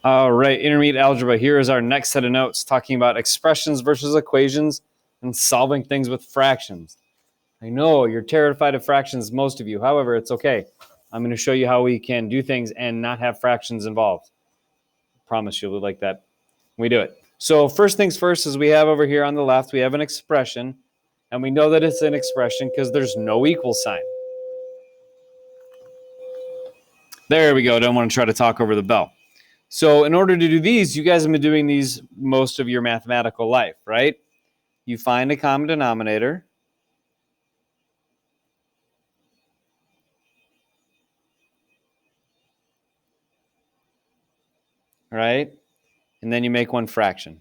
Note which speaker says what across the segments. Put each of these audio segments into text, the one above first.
Speaker 1: All right, intermediate algebra. Here is our next set of notes talking about expressions versus equations and solving things with fractions. I know you're terrified of fractions, most of you. However, it's okay. I'm going to show you how we can do things and not have fractions involved. I promise you'll like that when we do it. So first things first is we have over here on the left, we have an expression. And we know that it's an expression because there's no equal sign. There we go. Don't want to try to talk over the bell. So in order to do these, you guys have been doing these most of your mathematical life, right? You find a common denominator. Right? And then you make one fraction.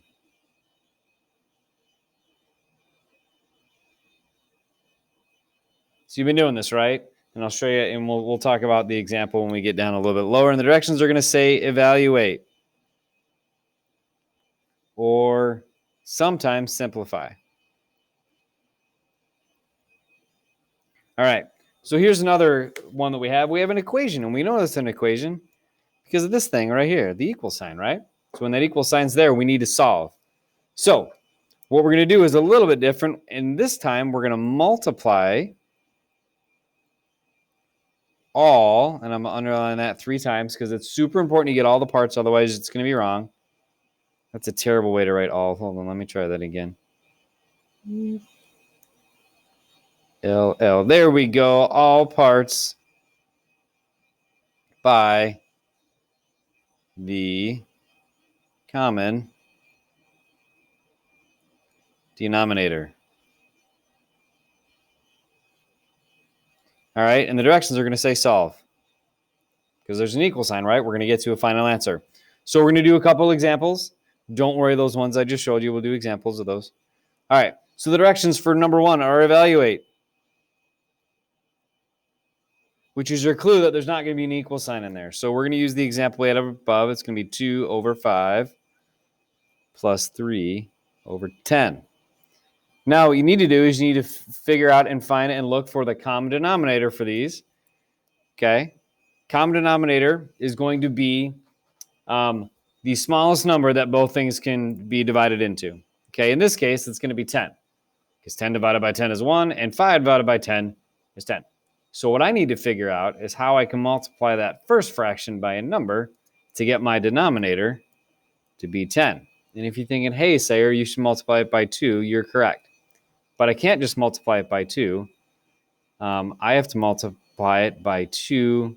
Speaker 1: So you've been doing this, right? And I'll show you, and we'll talk about the example when we get down a little bit lower. And the directions are going to say evaluate or sometimes simplify. All right. So here's another one that we have. We have an equation, and we know it's an equation because of this thing right here, the equal sign, right? So when that equal sign's there, we need to solve. So what we're going to do is a little bit different. And this time, we're going to multiply all, and I'm going to underline that 3 times because it's super important to get all the parts, otherwise it's going to be wrong. That's a terrible way to write all. Hold on, let me try that again. LL. There we go. All parts by the common denominator. All right, and the directions are going to say solve because there's an equal sign, right? We're going to get to a final answer. So we're going to do a couple examples. Don't worry, those ones I just showed you, we'll do examples of those. All right, so the directions for number 1 are evaluate, which is your clue that there's not going to be an equal sign in there. So we're going to use the example we had above. It's going to be 2 over 5 plus 3 over 10. Now what you need to do is you need to figure out and find and look for the common denominator for these. Okay, common denominator is going to be the smallest number that both things can be divided into. Okay, in this case, it's going to be 10 because 10 divided by 10 is 1 and 5 divided by 10 is 10. So what I need to figure out is how I can multiply that first fraction by a number to get my denominator to be 10. And if you're thinking, hey, Sayer, you should multiply it by 2, you're correct. But I can't just multiply it by 2. I have to multiply it by 2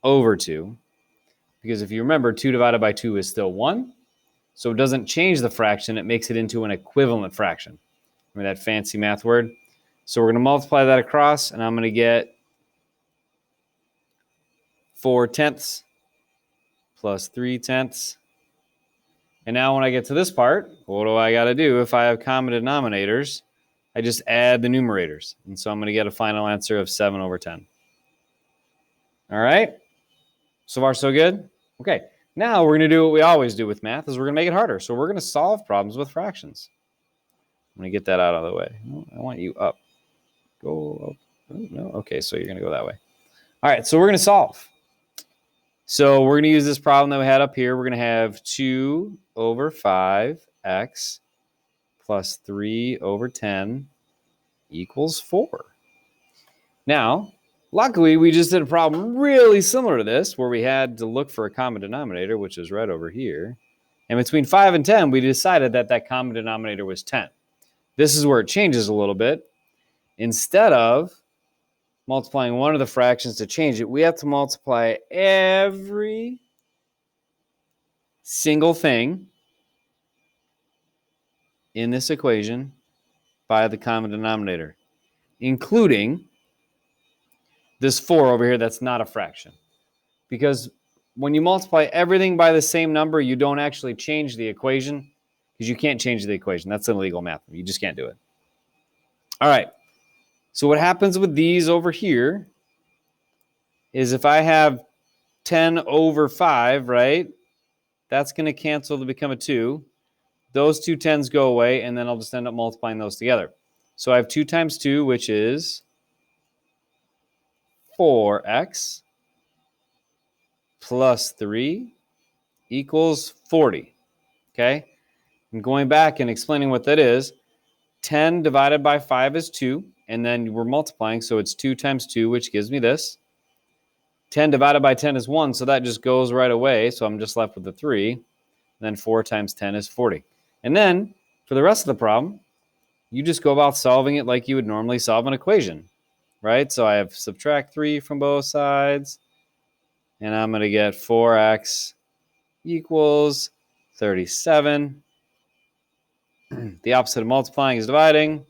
Speaker 1: over 2. Because if you remember, 2 divided by 2 is still 1. So it doesn't change the fraction. It makes it into an equivalent fraction. Remember that fancy math word? So we're going to multiply that across, and I'm going to get 4/10 plus 3/10. And now when I get to this part, what do I got to do? If I have common denominators, I just add the numerators. And so I'm going to get a final answer of 7 over 10. All right? So far, so good? Okay. Now we're going to do what we always do with math, is we're going to make it harder. So we're going to solve problems with fractions. I'm going to get that out of the way. No, I want you up. Go up. Oh, no. Okay, so you're going to go that way. All right, so we're going to solve. So we're going to use this problem that we had up here. We're going to have 2 over 5x plus 3 over 10 equals 4. Now, luckily, we just did a problem really similar to this where we had to look for a common denominator, which is right over here. And between 5 and 10, we decided that that common denominator was 10. This is where it changes a little bit. Instead of multiplying one of the fractions to change it, we have to multiply every single thing in this equation by the common denominator, including this 4 over here that's not a fraction. Because when you multiply everything by the same number, you don't actually change the equation because you can't change the equation. That's illegal math. You just can't do it. All right. So what happens with these over here is if I have 10 over 5, right, that's going to cancel to become a 2. Those two 10s go away, and then I'll just end up multiplying those together. So I have 2 times 2, which is 4x plus 3 equals 40. Okay? And going back and explaining what that is, 10 divided by 5 is 2. And then we're multiplying, so it's 2 times 2, which gives me this. 10 divided by 10 is 1, so that just goes right away. So I'm just left with the 3. And then 4 times 10 is 40. And then, for the rest of the problem, you just go about solving it like you would normally solve an equation, right? So I have subtract 3 from both sides, and I'm going to get 4x equals 37. The opposite of multiplying is dividing.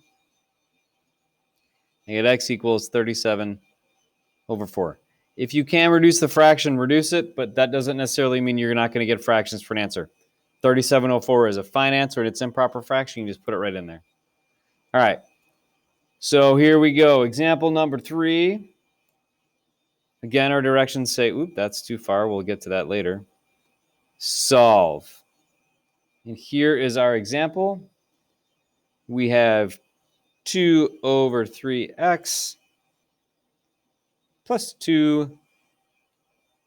Speaker 1: I get x equals 37 over 4. If you can reduce the fraction, reduce it, but that doesn't necessarily mean you're not going to get fractions for an answer. 3704 is a fine answer, and it's improper fraction. You just put it right in there. All right. So here we go. Example number 3. Again, our directions say, oop, that's too far. We'll get to that later. Solve. And here is our example. We have 2 over 3x plus 2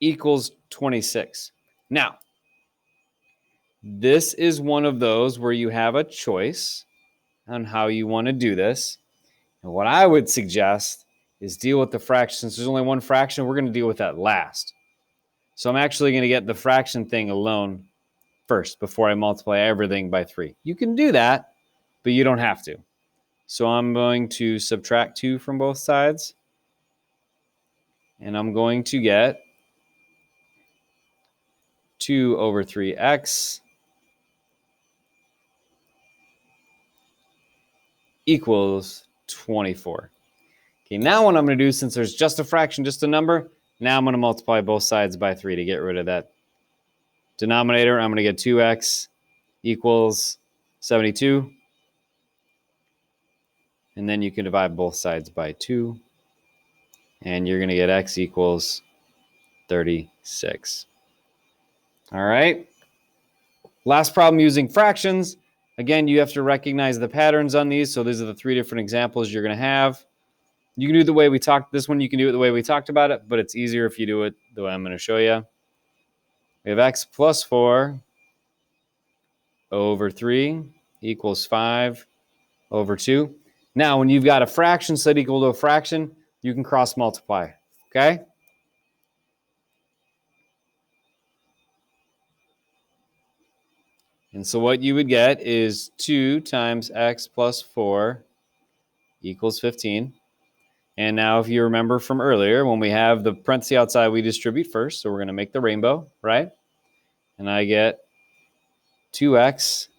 Speaker 1: equals 26. Now, this is one of those where you have a choice on how you want to do this. And what I would suggest is deal with the fraction. Since there's only one fraction, we're going to deal with that last. So I'm actually going to get the fraction thing alone first before I multiply everything by 3. You can do that, but you don't have to. So I'm going to subtract 2 from both sides. And I'm going to get 2 over 3x equals 24. Okay, now what I'm going to do, since there's just a fraction, just a number, now I'm going to multiply both sides by 3 to get rid of that denominator. I'm going to get 2x equals 72. And then you can divide both sides by 2. And you're going to get x equals 36. All right. Last problem using fractions. Again, you have to recognize the patterns on these. So these are the 3 different examples you're going to have. You can do it the way we talked. This one, you can do it the way we talked about it, but it's easier if you do it the way I'm going to show you. We have x plus 4 over 3 equals 5 over 2. Now, when you've got a fraction set equal to a fraction, you can cross multiply, okay? And so what you would get is 2 times x plus 4 equals 15. And now if you remember from earlier, when we have the parenthesis outside, we distribute first. So we're going to make the rainbow, right? And I get 2x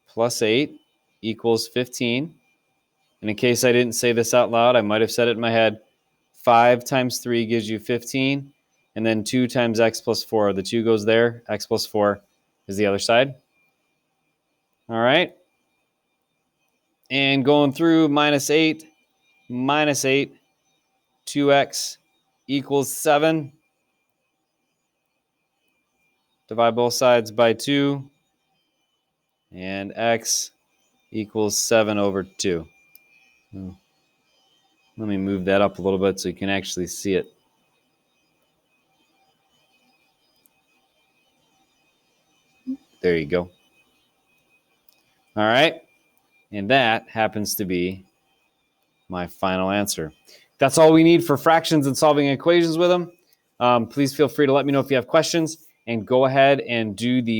Speaker 1: plus 8 equals 15. And in case I didn't say this out loud, I might have said it in my head. 5 times 3 gives you 15. And then 2 times x plus 4. The 2 goes there. X plus 4 is the other side. All right. And going through minus 8, 2x equals 7. Divide both sides by 2. And x equals 7 over 2. Let me move that up a little bit so you can actually see it. There you go. All right. And that happens to be my final answer. That's all we need for fractions and solving equations with them. Please feel free to let me know if you have questions, and go ahead and do the